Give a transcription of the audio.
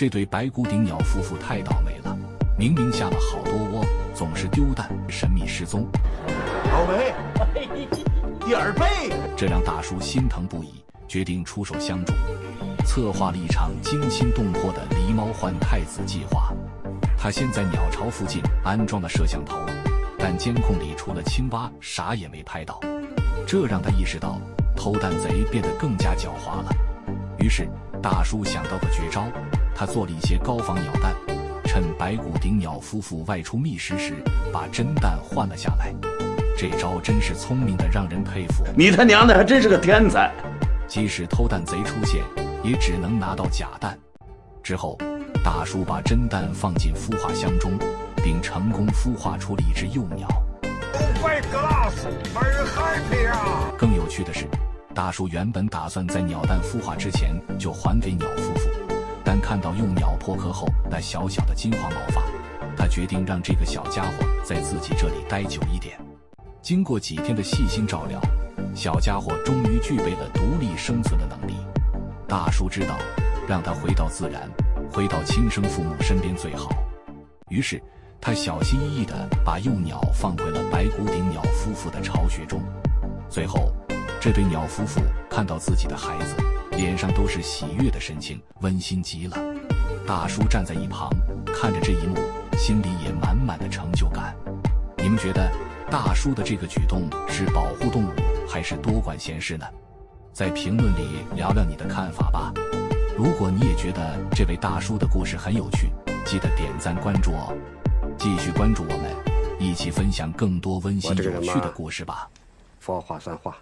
这对白骨顶鸟夫妇太倒霉了，明明下了好多窝，总是丢蛋，神秘失踪。倒霉，点背，这让大叔心疼不已，决定出手相助，策划了一场惊心动魄的狸猫换太子计划。他先在鸟巢附近安装了摄像头，但监控里除了青蛙啥也没拍到，这让他意识到偷蛋贼变得更加狡猾了。于是大叔想到个绝招，他做了一些高仿鸟蛋，趁白骨顶鸟夫妇外出觅食时把真蛋换了下来。这招真是聪明的让人佩服，你他娘的还真是个天才。即使偷蛋贼出现，也只能拿到假蛋。之后大叔把真蛋放进孵化箱中，并成功孵化出了一只幼鸟。更有趣的是，大叔原本打算在鸟蛋孵化之前就还给鸟夫妇，但看到幼鸟破壳后那小小的金黄毛发，他决定让这个小家伙在自己这里待久一点。经过几天的细心照料，小家伙终于具备了独立生存的能力。大叔知道，让他回到自然，回到亲生父母身边最好。于是他小心翼翼地把幼鸟放回了白骨顶鸟夫妇的巢穴中。最后这对鸟夫妇看到自己的孩子，脸上都是喜悦的神情，温馨极了。大叔站在一旁看着这一幕，心里也满满的成就感。你们觉得大叔的这个举动是保护动物还是多管闲事呢？在评论里聊聊你的看法吧。如果你也觉得这位大叔的故事很有趣，记得点赞关注哦。继续关注我们，一起分享更多温馨有趣的故事吧。说话算话。